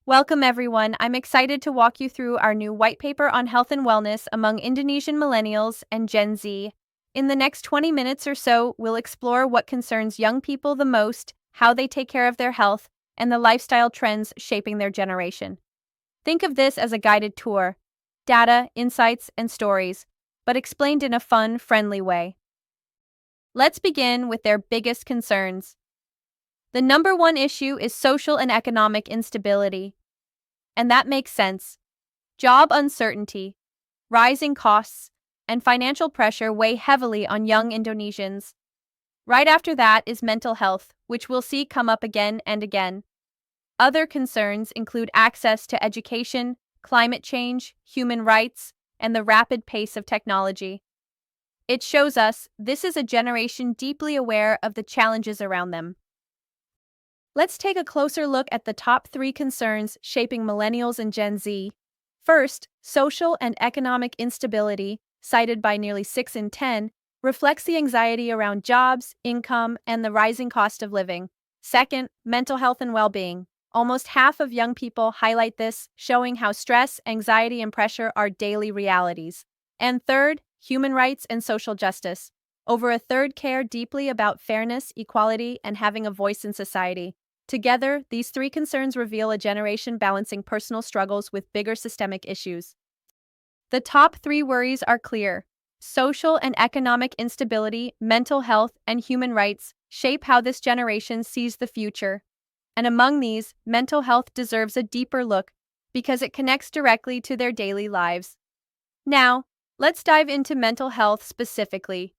Welcome, everyone. I'm excited to walk you through our new white paper on health and wellness among Indonesian millennials and Gen Z. In the next 20 minutes or so, we'll explore what concerns young people the most, how they take care of their health, and the lifestyle trends shaping their generation. Think of this as a guided tour data, insights, and stories, but explained in a fun, friendly way. Let's begin with their biggest concerns. The number one issue is social and economic instability. And that makes sense. Job uncertainty, rising costs, and financial pressure weigh heavily on young Indonesians. Right after that is mental health, which we'll see come up again and again. Other concerns include access to education, climate change, human rights, and the rapid pace of technology. It shows us this is a generation deeply aware of the challenges around them. Let's take a closer look at the top 3 concerns shaping millennials and Gen Z. First, social and economic instability, cited by nearly 6 in 10, reflects the anxiety around jobs, income, and the rising cost of living. Second, mental health and well-being. Almost half of young people highlight this, showing how stress, anxiety, and pressure are daily realities. And third, human rights and social justice. Over a third care deeply about fairness, equality, and having a voice in society. Together, these 3 concerns reveal a generation balancing personal struggles with bigger systemic issues. The top 3 worries are clear. Social and economic instability, mental health, and human rights shape how this generation sees the future. And among these, mental health deserves a deeper look because it connects directly to their daily lives. Now, let's dive into mental health specifically.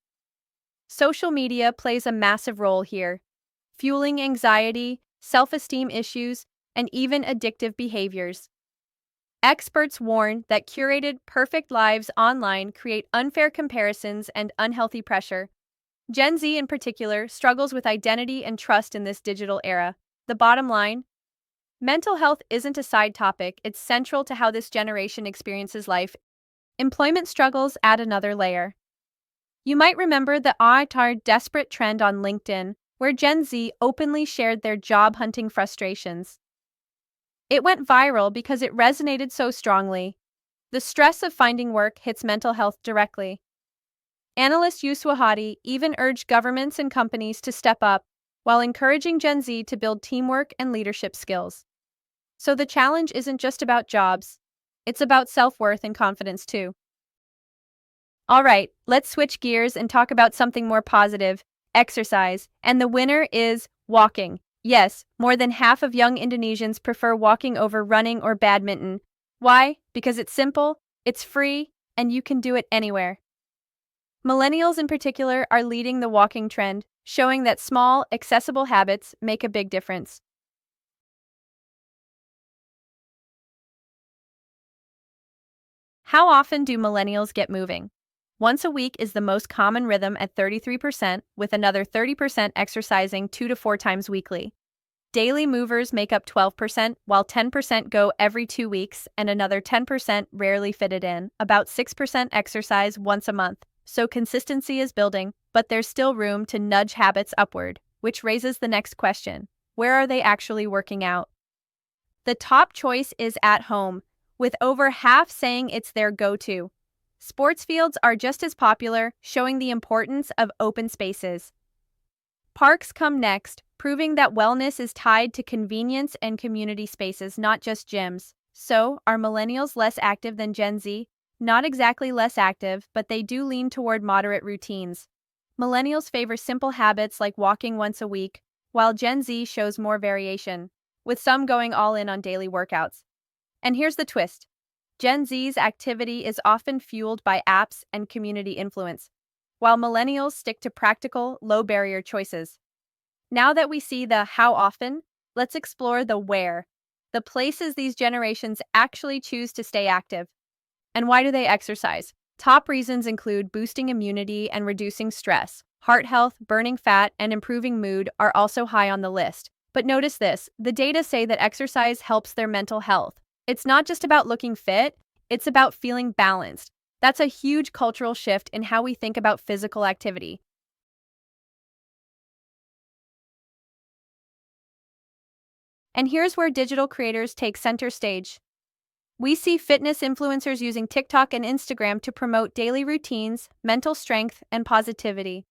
Social media plays a massive role here, fueling anxiety, self-esteem issues, and even addictive behaviors. Experts warn that curated, perfect lives online create unfair comparisons and unhealthy pressure. Gen Z, in particular, struggles with identity and trust in this digital era. The bottom line? Mental health isn't a side topic, it's central to how this generation experiences life. Employment struggles add another layer. You might remember the desperate trend on LinkedIn, where Gen Z openly shared their job-hunting frustrations. It went viral because it resonated so strongly. The stress of finding work hits mental health directly. Analyst Yuswahadi even urged governments and companies to step up, while encouraging Gen Z to build teamwork and leadership skills. So the challenge isn't just about jobs, it's about self-worth and confidence too. All right, let's switch gears and talk about something more positive. Exercise, and the winner is walking. Yes, more than half of young Indonesians prefer walking over running or badminton. Why? Because it's simple, it's free, and you can do it anywhere. Millennials in particular are leading the walking trend, showing that small, accessible habits make a big difference. How often do millennials get moving? Once a week is the most common rhythm at 33%, with another 30% exercising 2 to 4 times weekly. Daily movers make up 12%, while 10% go every 2 weeks, and another 10% rarely fit it in. About 6% exercise once a month. So consistency is building, but there's still room to nudge habits upward, which raises the next question. Where are they actually working out? The top choice is at home, with over half saying it's their go-to. Sports fields are just as popular, showing the importance of open spaces. Parks come next, proving that wellness is tied to convenience and community spaces, not just gyms. So, are millennials less active than Gen Z? Not exactly less active, but they do lean toward moderate routines. Millennials favor simple habits like walking once a week, while Gen Z shows more variation, with some going all in on daily workouts. And here's the twist. Gen Z's activity is often fueled by apps and community influence, while millennials stick to practical, low-barrier choices. Now that we see the how often, let's explore the where, the places these generations actually choose to stay active. And why do they exercise? Top reasons include boosting immunity and reducing stress. Heart health, burning fat, and improving mood are also high on the list. But notice this, the data say that exercise helps their mental health. It's not just about looking fit, it's about feeling balanced. That's a huge cultural shift in how we think about physical activity. And here's where digital creators take center stage. We see fitness influencers using TikTok and Instagram to promote daily routines, mental strength, and positivity.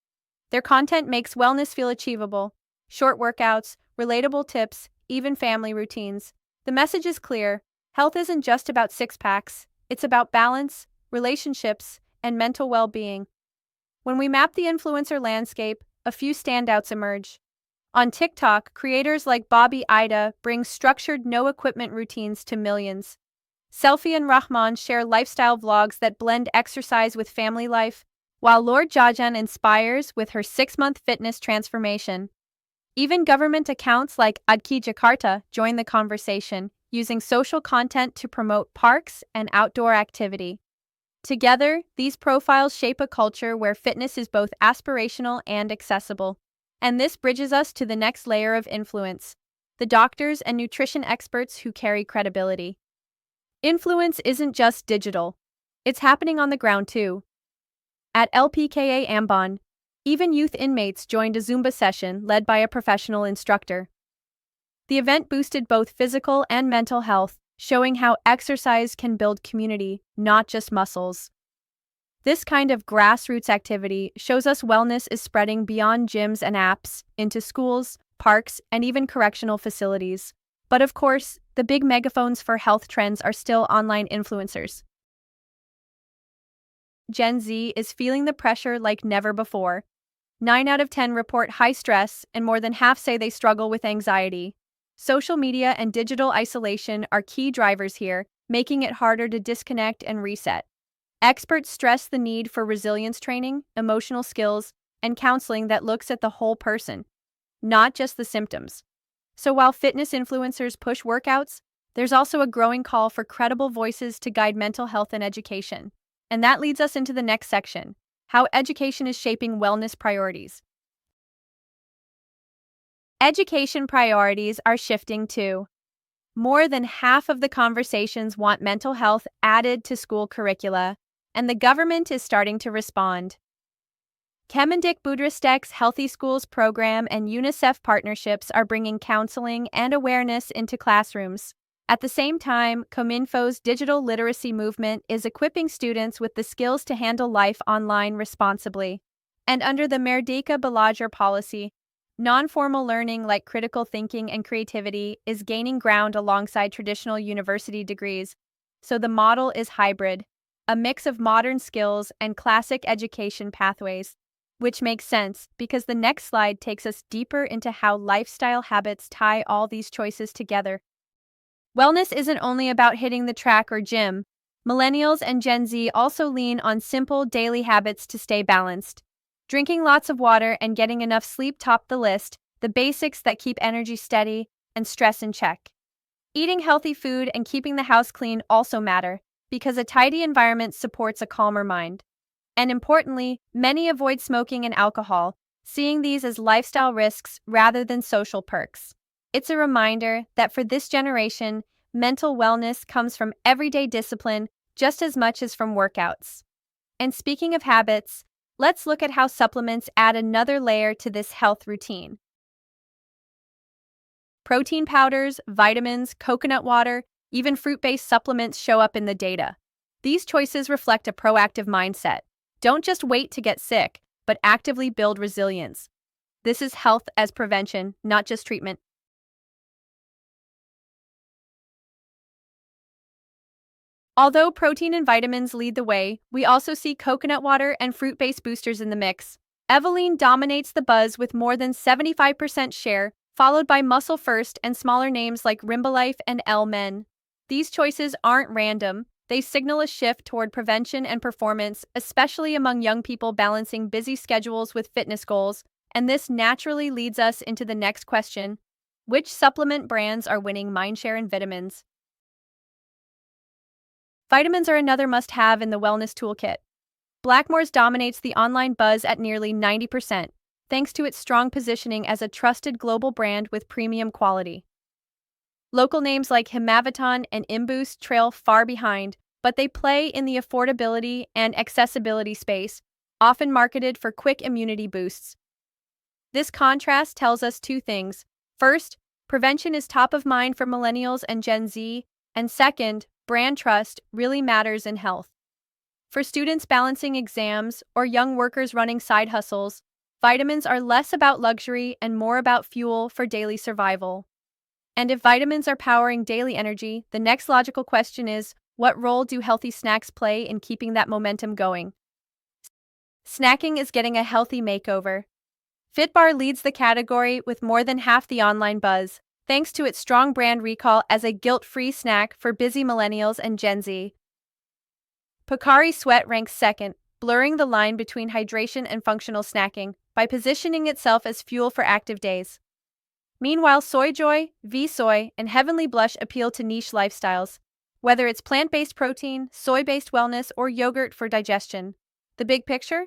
Their content makes wellness feel achievable. Short workouts, relatable tips, even family routines. The message is clear. Health isn't just about six-packs. It's about balance, relationships, and mental well-being. When we map the influencer landscape, a few standouts emerge. On TikTok, creators like Bobby Ida bring structured no-equipment routines to millions. Selfie and Rahman share lifestyle vlogs that blend exercise with family life, while Lord Jajan inspires with her 6-month fitness transformation. Even government accounts like Adki Jakarta join the conversation, using social content to promote parks and outdoor activity. Together, these profiles shape a culture where fitness is both aspirational and accessible. And this bridges us to the next layer of influence: the doctors and nutrition experts who carry credibility. Influence isn't just digital. It's happening on the ground too. At LPKA Ambon, even youth inmates joined a Zumba session led by a professional instructor. The event boosted both physical and mental health, showing how exercise can build community, not just muscles. This kind of grassroots activity shows us wellness is spreading beyond gyms and apps into schools, parks, and even correctional facilities. But of course, the big megaphones for health trends are still online influencers. Gen Z is feeling the pressure like never before. 9 out of 10 report high stress, and more than half say they struggle with anxiety. Social media and digital isolation are key drivers here, making it harder to disconnect and reset. Experts stress the need for resilience training, emotional skills, and counseling that looks at the whole person, not just the symptoms. So while fitness influencers push workouts, there's also a growing call for credible voices to guide mental health and education. And that leads us into the next section: how education is shaping wellness priorities. Education priorities are shifting too. More than half of the conversations want mental health added to school curricula, and the government is starting to respond. Kemendik Budristek's Healthy Schools program and UNICEF partnerships are bringing counseling and awareness into classrooms. At the same time, Cominfo's digital literacy movement is equipping students with the skills to handle life online responsibly. And under the Merdeka Belajar policy, non-formal learning like critical thinking and creativity is gaining ground alongside traditional university degrees. So the model is hybrid, a mix of modern skills and classic education pathways. Which makes sense because the next slide takes us deeper into how lifestyle habits tie all these choices together. Wellness isn't only about hitting the track or gym. Millennials and Gen Z also lean on simple daily habits to stay balanced. Drinking lots of water and getting enough sleep top the list, the basics that keep energy steady and stress in check. Eating healthy food and keeping the house clean also matter, because a tidy environment supports a calmer mind. And importantly, many avoid smoking and alcohol, seeing these as lifestyle risks rather than social perks. It's a reminder that for this generation, mental wellness comes from everyday discipline just as much as from workouts. And speaking of habits, let's look at how supplements add another layer to this health routine. Protein powders, vitamins, coconut water, even fruit-based supplements show up in the data. These choices reflect a proactive mindset. Don't just wait to get sick, but actively build resilience. This is health as prevention, not just treatment. Although protein and vitamins lead the way, we also see coconut water and fruit-based boosters in the mix. Eveline dominates the buzz with more than 75% share, followed by Muscle First and smaller names like Rimbalife and L-Men. These choices aren't random. They signal a shift toward prevention and performance, especially among young people balancing busy schedules with fitness goals. And this naturally leads us into the next question: which supplement brands are winning mindshare in vitamins? Vitamins are another must-have in the wellness toolkit. Blackmores dominates the online buzz at nearly 90%, thanks to its strong positioning as a trusted global brand with premium quality. Local names like Hemaviton and Imboost trail far behind, but they play in the affordability and accessibility space, often marketed for quick immunity boosts. This contrast tells us two things. First, Prevention is top of mind for millennials and Gen Z, and second, brand trust really matters in health. For students balancing exams or young workers running side hustles, vitamins are less about luxury and more about fuel for daily survival. And if vitamins are powering daily energy, the next logical question is, what role do healthy snacks play in keeping that momentum going? Snacking is getting a healthy makeover. Fitbar leads the category with more than half the online buzz, thanks to its strong brand recall as a guilt-free snack for busy millennials and Gen Z. Pocari Sweat ranks second, blurring the line between hydration and functional snacking by positioning itself as fuel for active days. Meanwhile, Soyjoy, V-Soy, and Heavenly Blush appeal to niche lifestyles, whether it's plant-based protein, soy-based wellness, or yogurt for digestion. The big picture?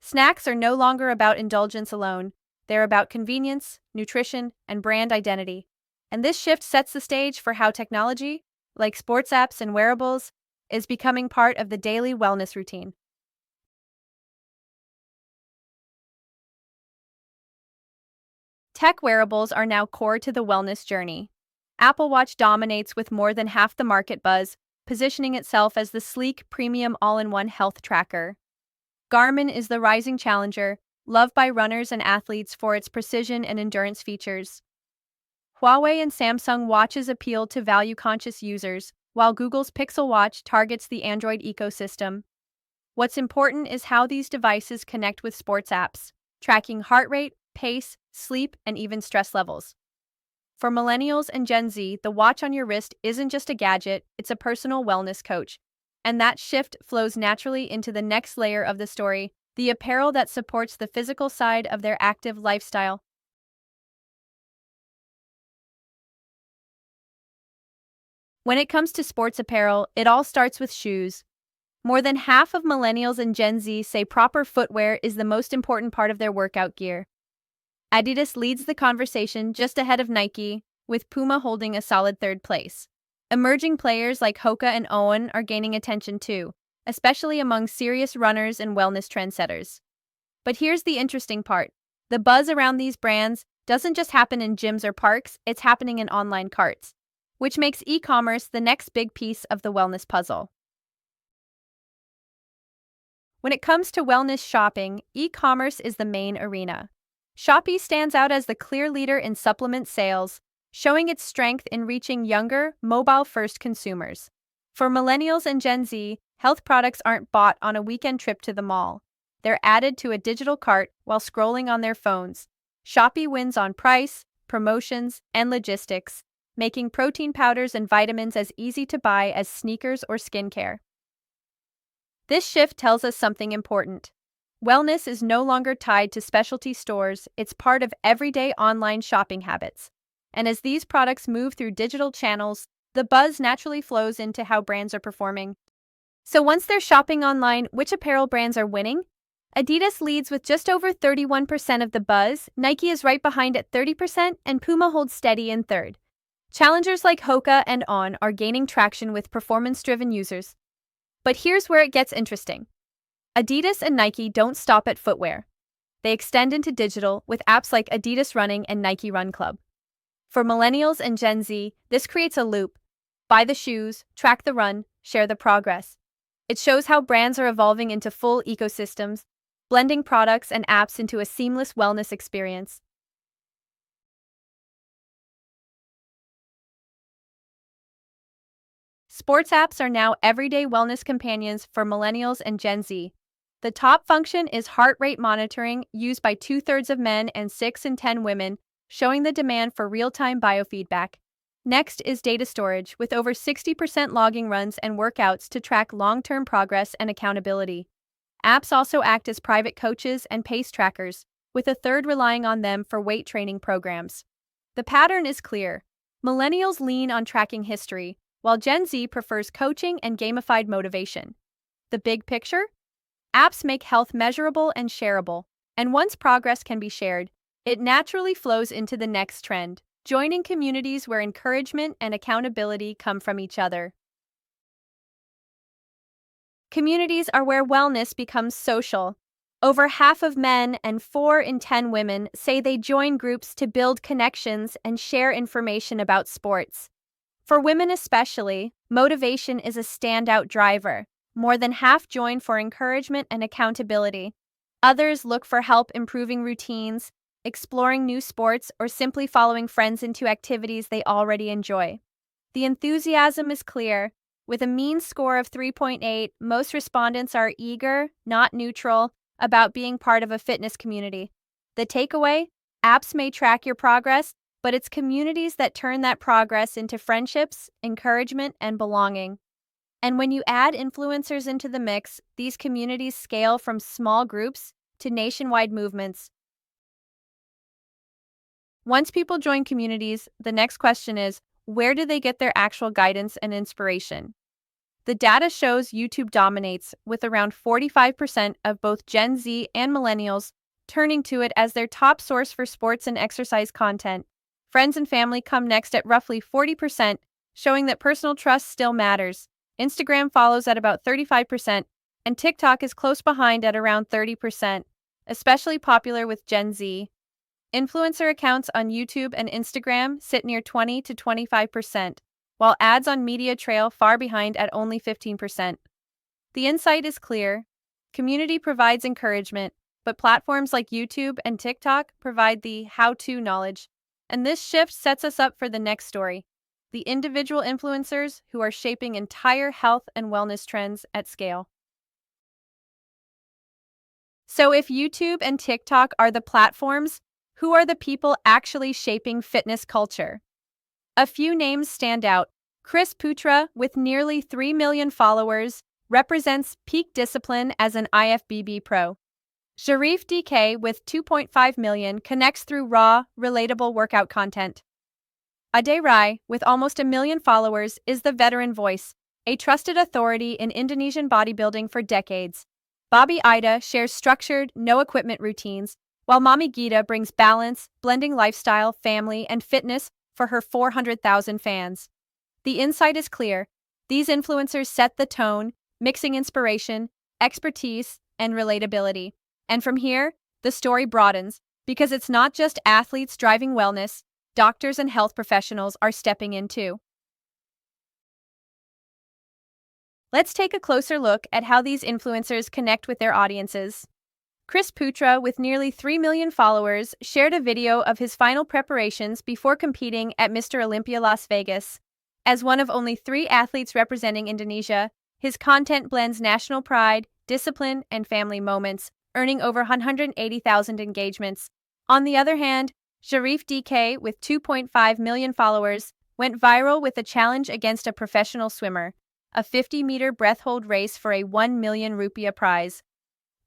Snacks are no longer about indulgence alone. They're about convenience, nutrition, and brand identity. And this shift sets the stage for how technology, like sports apps and wearables, is becoming part of the daily wellness routine. Tech wearables are now core to the wellness journey. Apple Watch dominates with more than half the market buzz, positioning itself as the sleek, premium all-in-one health tracker. Garmin is the rising challenger, loved by runners and athletes for its precision and endurance features. Huawei and Samsung watches appeal to value-conscious users, while Google's Pixel Watch targets the Android ecosystem. What's important is how these devices connect with sports apps, tracking heart rate, pace, sleep, and even stress levels. For millennials and Gen Z, the watch on your wrist isn't just a gadget, it's a personal wellness coach. And that shift flows naturally into the next layer of the story, the apparel that supports the physical side of their active lifestyle. When it comes to sports apparel, it all starts with shoes. More than half of millennials and Gen Z say proper footwear is the most important part of their workout gear. Adidas leads the conversation just ahead of Nike, with Puma holding a solid third place. Emerging players like Hoka and Owen are gaining attention too, especially among serious runners and wellness trendsetters. But here's the interesting part. The buzz around these brands doesn't just happen in gyms or parks, it's happening in online carts, which makes e-commerce the next big piece of the wellness puzzle. When it comes to wellness shopping, e-commerce is the main arena. Shopee stands out as the clear leader in supplement sales, showing its strength in reaching younger, mobile-first consumers. For millennials and Gen Z, health products aren't bought on a weekend trip to the mall. They're added to a digital cart while scrolling on their phones. Shopee wins on price, promotions, and logistics, making protein powders and vitamins as easy to buy as sneakers or skincare. This shift tells us something important. Wellness is no longer tied to specialty stores, it's part of everyday online shopping habits. And as these products move through digital channels, the buzz naturally flows into how brands are performing. So once they're shopping online, which apparel brands are winning? Adidas leads with just over 31% of the buzz, Nike is right behind at 30%, and Puma holds steady in third. Challengers like Hoka and On are gaining traction with performance-driven users. But here's where it gets interesting. Adidas and Nike don't stop at footwear. They extend into digital with apps like Adidas Running and Nike Run Club. For millennials and Gen Z, this creates a loop. Buy the shoes, track the run, share the progress. It shows how brands are evolving into full ecosystems, blending products and apps into a seamless wellness experience. Sports apps are now everyday wellness companions for millennials and Gen Z. The top function is heart rate monitoring, used by 2/3 of men and 6 in 10 women, showing the demand for real-time biofeedback. Next is data storage, with over 60% logging runs and workouts to track long-term progress and accountability. Apps also act as private coaches and pace trackers, with a third relying on them for weight training programs. The pattern is clear. Millennials lean on tracking history, while Gen Z prefers coaching and gamified motivation. The big picture? Apps make health measurable and shareable, and once progress can be shared, it naturally flows into the next trend, joining communities where encouragement and accountability come from each other. Communities are where wellness becomes social. Over half of men and 4 in 10 women say they join groups to build connections and share information about sports. For women especially, motivation is a standout driver. More than half join for encouragement and accountability. Others look for help improving routines, exploring new sports, or simply following friends into activities they already enjoy. The enthusiasm is clear. With a mean score of 3.8, most respondents are eager, not neutral, about being part of a fitness community. The takeaway? Apps may track your progress, but it's communities that turn that progress into friendships, encouragement, and belonging. And when you add influencers into the mix, these communities scale from small groups to nationwide movements. Once people join communities, the next question is, where do they get their actual guidance and inspiration? The data shows YouTube dominates, with around 45% of both Gen Z and millennials turning to it as their top source for sports and exercise content. Friends and family come next at roughly 40%, showing that personal trust still matters. Instagram follows at about 35%, and TikTok is close behind at around 30%, especially popular with Gen Z. Influencer accounts on YouTube and Instagram sit near 20 to 25%, while ads on media trail far behind at only 15%. The insight is clear. Community provides encouragement, but platforms like YouTube and TikTok provide the how-to knowledge. And this shift sets us up for the next story: the individual influencers who are shaping entire health and wellness trends at scale. So if YouTube and TikTok are the platforms, who are the people actually shaping fitness culture? A few names stand out. Chris Putra, with nearly 3 million followers, represents peak discipline as an IFBB pro. Sharif DK, with 2.5 million, connects through raw, relatable workout content. Ade Rai, with almost 1 million followers, is the veteran voice, a trusted authority in Indonesian bodybuilding for decades. Bobby Ida shares structured, no-equipment routines, while Mommy Gita brings balance, blending lifestyle, family, and fitness for her 400,000 fans. The insight is clear. These influencers set the tone, mixing inspiration, expertise, and relatability. And from here, the story broadens, because it's not just athletes driving wellness, doctors and health professionals are stepping in too. Let's take a closer look at how these influencers connect with their audiences. Chris Putra, with nearly 3 million followers, shared a video of his final preparations before competing at Mr. Olympia Las Vegas. As one of only 3 athletes representing Indonesia, his content blends national pride, discipline, and family moments, earning over 180,000 engagements. On the other hand, Sharif DK, with 2.5 million followers, went viral with a challenge against a professional swimmer, a 50-meter breath hold race for a 1 million rupiah prize.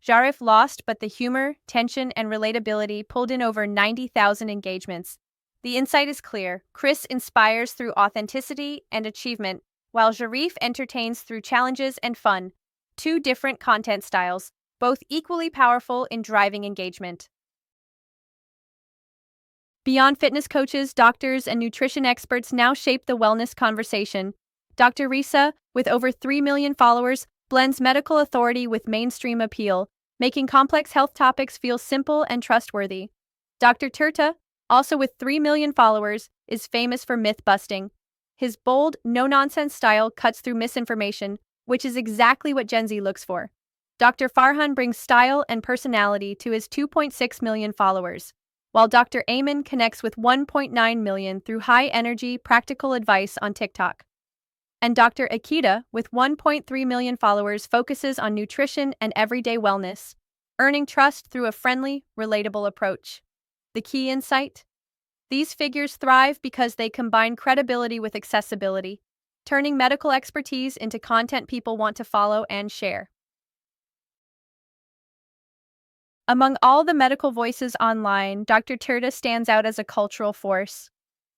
Sharif lost, but the humor, tension, and relatability pulled in over 90,000 engagements. The insight is clear. Chris inspires through authenticity and achievement, while Sharif entertains through challenges and fun. 2 different content styles, both equally powerful in driving engagement. Beyond fitness coaches, doctors, and nutrition experts now shape the wellness conversation. Dr. Risa, with over 3 million followers, blends medical authority with mainstream appeal, making complex health topics feel simple and trustworthy. Dr. Turta, also with 3 million followers, is famous for myth-busting. His bold, no-nonsense style cuts through misinformation, which is exactly what Gen Z looks for. Dr. Farhan brings style and personality to his 2.6 million followers, while Dr. Ayman connects with 1.9 million through high-energy, practical advice on TikTok. And Dr. Akita, with 1.3 million followers, focuses on nutrition and everyday wellness, earning trust through a friendly, relatable approach. The key insight? These figures thrive because they combine credibility with accessibility, turning medical expertise into content people want to follow and share. Among all the medical voices online, Dr. Turta stands out as a cultural force.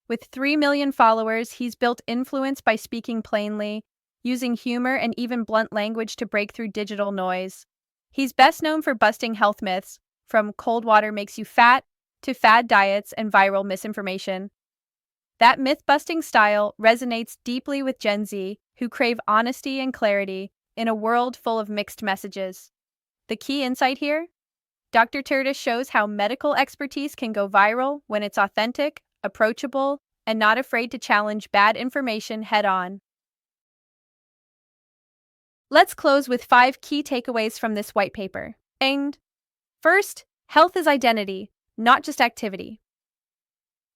With 3 million followers, he's built influence by speaking plainly, using humor and even blunt language to break through digital noise. He's best known for busting health myths, from cold water makes you fat to fad diets and viral misinformation. That myth-busting style resonates deeply with Gen Z, who crave honesty and clarity in a world full of mixed messages. The key insight here? Dr. Turda shows how medical expertise can go viral when it's authentic, approachable, and not afraid to challenge bad information head on. Let's close with 5 key takeaways from this white paper. And first, health is identity, not just activity.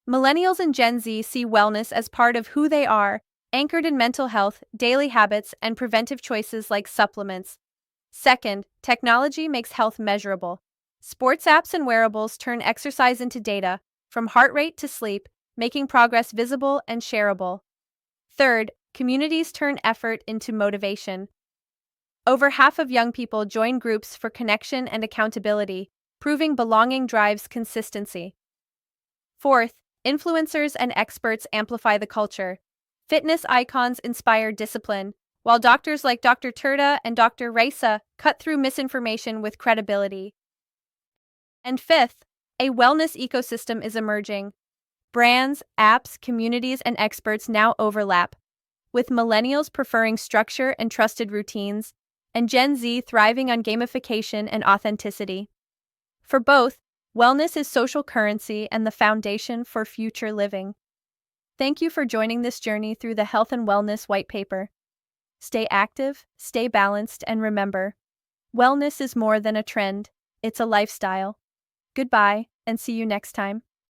Millennials and Gen Z see wellness as part of who they are, anchored in mental health, daily habits, and preventive choices like supplements. Second, technology makes health measurable. Sports apps and wearables turn exercise into data, from heart rate to sleep, making progress visible and shareable. Third, communities turn effort into motivation. Over half of young people join groups for connection and accountability, proving belonging drives consistency. Fourth, influencers and experts amplify the culture. Fitness icons inspire discipline, while doctors like Dr. Turda and Dr. Raisa cut through misinformation with credibility. And fifth, a wellness ecosystem is emerging. Brands, apps, communities, and experts now overlap, with millennials preferring structure and trusted routines, and Gen Z thriving on gamification and authenticity. For both, wellness is social currency and the foundation for future living. Thank you for joining this journey through the Health and Wellness White Paper. Stay active, stay balanced, and remember, wellness is more than a trend, it's a lifestyle. Goodbye, and see you next time.